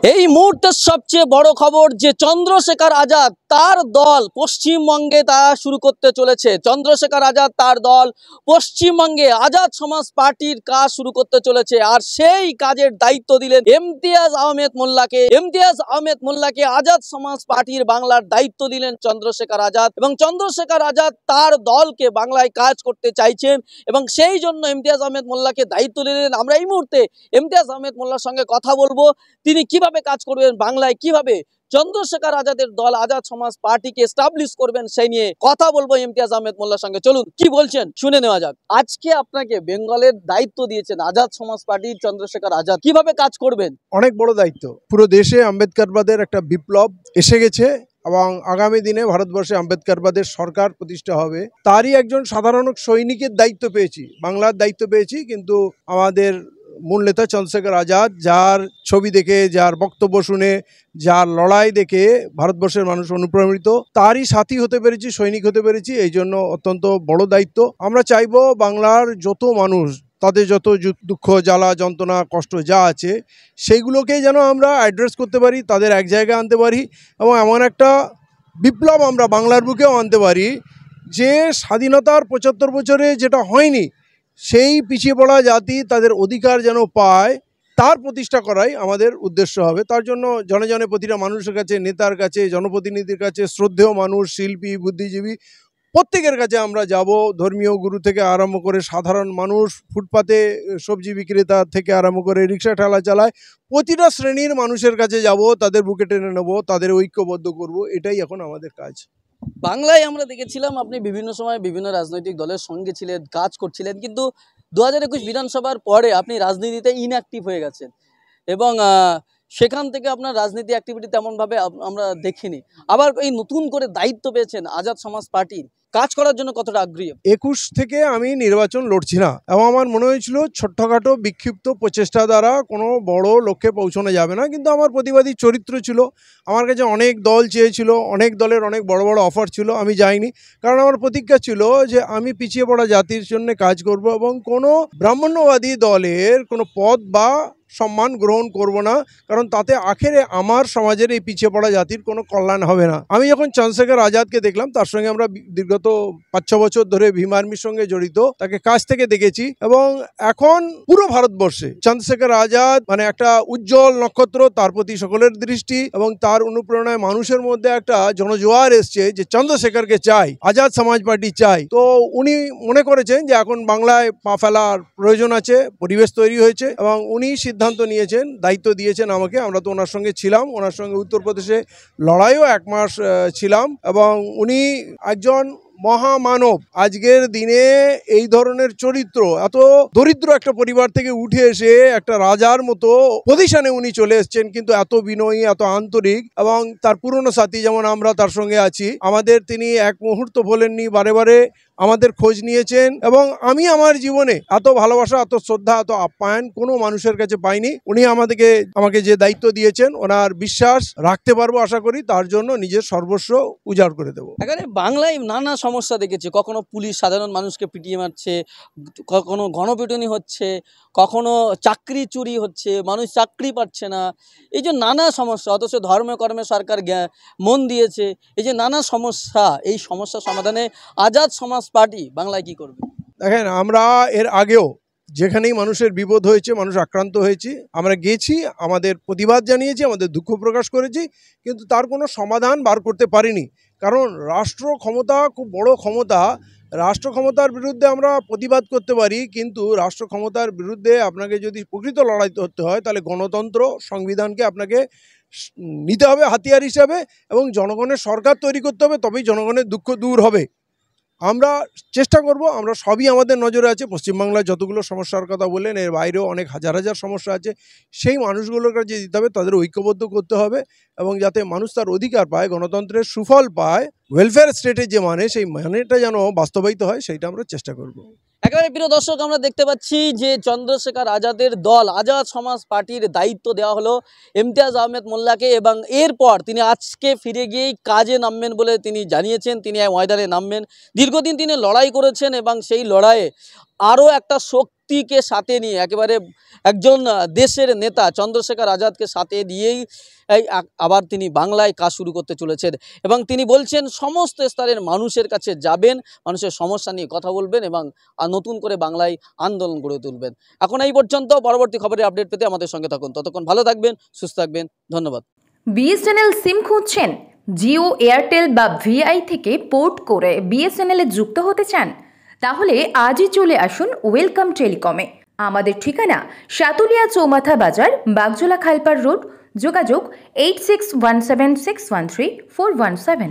এই মুহূর্তের সবচেয়ে বড় খবর যে চন্দ্রশেখর আজাদ তার দল পশ্চিমবঙ্গে তা শুরু করতে চলেছে। চন্দ্রশেখর আজাদ তার দল পশ্চিমবঙ্গে আজাদ সমাজ পার্টির কাজ শুরু করতে চলেছে, আর সেই কাজের দায়িত্ব দিলেন ইমতিয়াজ আহমেদ মোল্লাকে। ইমতিয়াজ আহমেদ মোল্লাকে আজাদ সমাজ পার্টির বাংলার দায়িত্ব দিলেন চন্দ্রশেখর আজাদ, এবং চন্দ্রশেখর আজাদ তার দলকে বাংলায় কাজ করতে চাইছেন এবং সেই জন্য ইমতিয়াজ আহমেদ মোল্লাকে দায়িত্ব দিলেন। আমরা এই মুহূর্তে ইমতিয়াজ আহমেদ মোল্লার সঙ্গে কথা বলবো, তিনি কিভাবে কাজ করবেন বাংলায়, কিভাবে চন্দ্রশেখর আজাদের দল আজাদ সমাজ পার্টিকে এস্টাবলিশ করবেন সেই নিয়ে কথা বলবো ইমতিয়াজ আহমেদ মোল্লার সঙ্গে। চলুন কি বলছেন শুনে নেওয়া যাক। আজকে আপনাকে বেঙ্গলের দায়িত্ব দিয়েছেন আজাদ সমাজ পার্টির চন্দ্রশেখর আজাদ, কিভাবে কাজ করবেন? অনেক বড় দায়িত্ব। পুরো দেশে আম্বেদকরবাদের একটা বিপ্লব এসে গেছে এবং আগামী দিনে ভারতবর্ষে আম্বেদকরবাদের সরকার প্রতিষ্ঠা হবে। তারই একজন সাধারণ সৈনিকের দায়িত্ব পেয়েছি, বাংলার দায়িত্ব পেয়েছি। কিন্তু আমাদের মূল নেতা চন্দ্রশেখর আজাদ, যার ছবি দেখে, যার বক্তব্য শুনে, যার লড়াই দেখে ভারতবর্ষের মানুষ অনুপ্রাণিত, তারই সাথী হতে পেরেছি, সৈনিক হতে পেরেছি। এই জন্য অত্যন্ত বড় দায়িত্ব। আমরা চাইবো বাংলার যত মানুষ, তাদের যত দুঃখ, জ্বালা, যন্ত্রণা, কষ্ট যা আছে, সেইগুলোকে যেন আমরা অ্যাড্রেস করতে পারি, তাদের এক জায়গায় আনতে পারি এবং এমন একটা বিপ্লব আমরা বাংলার বুকেও আনতে পারি যে স্বাধীনতার ৭৫ বছরে যেটা হয়নি, সেই পিছিয়ে পড়া জাতি তাদের অধিকার যেন পায়, তার প্রতিষ্ঠা করাই আমাদের উদ্দেশ্য হবে। তার জন্য জনে জনে প্রতিটা মানুষের কাছে, নেতার কাছে, জনপ্রতিনিধির কাছে, শ্রদ্ধেয় মানুষ, শিল্পী, বুদ্ধিজীবী, প্রত্যেকের কাছে আমরা যাব। ধর্মীয় গুরু থেকে আরম্ভ করে সাধারণ মানুষ, ফুটপাতে সবজি বিক্রেতা থেকে আরম্ভ করে রিক্সা ঠেলা চালায়, প্রতিটা শ্রেণীর মানুষের কাছে যাব, তাদের বুকে টেনে নেব, তাদের ঐক্যবদ্ধ করব। এটাই এখন আমাদের কাজ। বাংলায় আমরা দেখেছিলাম আপনি বিভিন্ন সময় বিভিন্ন রাজনৈতিক দলের সঙ্গে ছিলেন, কাজ করছিলেন, কিন্তু 2021 বিধানসভার পরে আপনি রাজনীতিতে ইনঅ্যাক্টিভ হয়ে গেছেন এবং সেখান থেকে আপনার রাজনীতি অ্যাক্টিভিটি তেমনভাবে আমরা দেখিনি। আবার এই নতুন করে দায়িত্ব পেয়েছেন আজাদ সমাজ পার্টির, কাজ করার জন্য কতটা আগ্রহী? 21 থেকে আমি নির্বাচন লড়ছি না এবং আমার মনে হয়েছিল ছোট্টখাটো বিক্ষিপ্ত প্রচেষ্টা দ্বারা কোনো বড় লক্ষ্যে পৌঁছানো যাবে না। কিন্তু আমার প্রতিবাদী চরিত্র ছিল, আমার কাছে অনেক দল চেয়েছিল, অনেক দলের অনেক বড় বড় অফার ছিল, আমি যাইনি। কারণ আমার প্রতিজ্ঞা ছিল যে আমি পিছিয়ে পড়া জাতির জন্য কাজ করব এবং কোনো ব্রাহ্মণ্যবাদী দলের কোনো পদ বা সম্মান গ্রহণ করব না, কারণ তাতে আখেরে আমার সমাজের এই পিছিয়ে পড়া জাতির কোনো কল্যাণ হবে না। আমি যখন চন্দ্রশেখর আজাদকে দেখলাম, তার সঙ্গে আমরা বিগত ৫-৬ বছর ধরে ভীম আর্মির সঙ্গে জড়িত, তাকে কাছ থেকে দেখেছি এবং এখন পুরো ভারতবর্ষে চন্দ্রশেখর আজাদ মানে একটা উজ্জ্বল নক্ষত্র, তার প্রতি সকলের দৃষ্টি এবং তার অনুপ্রেরণায় মানুষের মধ্যে একটা জনজোয়ার এসছে যে চন্দ্রশেখরকে চাই, আজাদ সমাজ পার্টি চাই। তো উনি মনে করেছেন যে এখন বাংলায় পা ফেলার প্রয়োজন আছে, পরিবেশ তৈরি হয়েছে এবং উনি সিদ্ধান্ত নিয়েছেন, দায়িত্ব দিয়েছেন আমাকে। আমরা তো ওনার সঙ্গে ছিলাম, ওনার সঙ্গে উত্তরপ্রদেশে লড়াইও 1 মাস ছিলাম এবং উনি একজন মহামানব। আজকের দিনে এই ধরনের চরিত্র, এত দরিদ্র একটা পরিবার থেকে উঠে এসে একটা রাজার মতো পজিশনে উনি চলে এসেছেন, কিন্তু এত বিনয়ী, এত আন্তরিক এবং তার পুরনো সাথী যেমন আমরা তার সঙ্গে আছি, আমাদের তিনি এক মুহূর্ত বলেননি, বারে বারে আমাদের খোঁজ নিয়েছেন এবং আমি আমার জীবনে এত ভালোবাসা, এত শ্রদ্ধা, এত আপ্যায়ন কোনো মানুষের কাছে পাইনি। উনি আমাকে যে দায়িত্ব দিয়েছেন, ওনার বিশ্বাস রাখতে পারবো আশা করি, তার জন্য নিজের সর্বস্ব উজাড় করে দেবো। এখানে বাংলায় নানা সমস্যা দেখেছি, কখনো পুলিশ সাধারণ মানুষকে পিটিয়ে মারছে, কখনো গণপিটুনি হচ্ছে, কখনো চাকরি চুরি হচ্ছে, মানুষ চাকরি পাচ্ছে না, এই যে নানা সমস্যা। অথচ ধর্মে কর্মে সরকার মন দিয়েছে। এই যে নানা সমস্যা, এই সমস্যা সমাধানে আজাদ সমাজ পার্টি বাংলায় কি করবে? দেখেন, আমরা এর আগেও যেখানেই মানুষের বিপদ হয়েছে, মানুষ আক্রান্ত হয়েছে, আমরা গেছি, আমাদের প্রতিবাদ জানিয়েছি, আমাদের দুঃখ প্রকাশ করেছি, কিন্তু তার কোনো সমাধান বার করতে পারিনি। কারণ রাষ্ট্র ক্ষমতা খুব বড় ক্ষমতা, রাষ্ট্র ক্ষমতার বিরুদ্ধে আমরা প্রতিবাদ করতে পারি, কিন্তু রাষ্ট্র ক্ষমতার বিরুদ্ধে আপনাকে যদি প্রকৃত লড়াই করতে হয়, তাহলে গণতন্ত্র, সংবিধানকে আপনাকে নিতে হবে হাতিয়ার হিসাবে এবং জনগণের সরকার তৈরি করতে হবে, তবেই জনগণের দুঃখ দূর হবে। আমরা চেষ্টা করব, আমরা সবই আমাদের নজরে আছে। পশ্চিমবাংলায় যতগুলো সমস্যার কথা বললেন, এর বাইরেও অনেক হাজার হাজার সমস্যা আছে, সেই মানুষগুলোর কাছে দিতে হবে, তাদের ঐক্যবদ্ধ করতে হবে এবং যাতে মানুষ তার অধিকার পায়, গণতন্ত্রের সুফল পায়, ওয়েলফেয়ার স্টেটের যে মানে, সেই মানেটা যেন বাস্তবায়িত হয়, সেইটা আমরা চেষ্টা করব। একেবারে প্রিয় দর্শক, আমরা দেখতে পাচ্ছি যে চন্দ্রশেখর আজাদের দল আজাদ সমাজ পার্টির দায়িত্ব দেওয়া হলো ইমতিয়াজ আহমেদ মোল্লাকে এবং এরপর তিনি আজকে ফিরে গিয়েই কাজে নামবেন বলে তিনি জানিয়েছেন। তিনি ময়দানে নামবেন। দীর্ঘদিন তিনি লড়াই করেছেন এবং সেই লড়াইয়ে আরও একটা শক্তি শক্তিকে সাথে নিয়ে, একেবারে একজন দেশের নেতা চন্দ্রশেখর আজাদকে সাথে নিয়েই আবার তিনি বাংলায় কাজ শুরু করতে চলেছেন। এবং তিনি বলছেন সমস্ত স্তরের মানুষের কাছে যাবেন, মানুষের সমস্যা নিয়ে কথা বলবেন এবং নতুন করে বাংলায় আন্দোলন গড়ে তুলবেন। এখন এই পর্যন্ত। পরবর্তী খবরের আপডেট পেতে আমাদের সঙ্গে থাকুন। ততক্ষণ ভালো থাকবেন, সুস্থ থাকবেন। ধন্যবাদ। বিএসএনএল সিম খুঁজছেন? জিও, এয়ারটেল বা ভিআই থেকে পোর্ট করে বিএসএনএল এ যুক্ত হতে চান? তাহলে আজই চলে আসুন ওয়েলকাম টেলিকমে। আমাদের ঠিকানা সাতুলিয়া চৌমাথা বাজার, বাগজোলা খালপাড় রোড। যোগাযোগ 8617613417।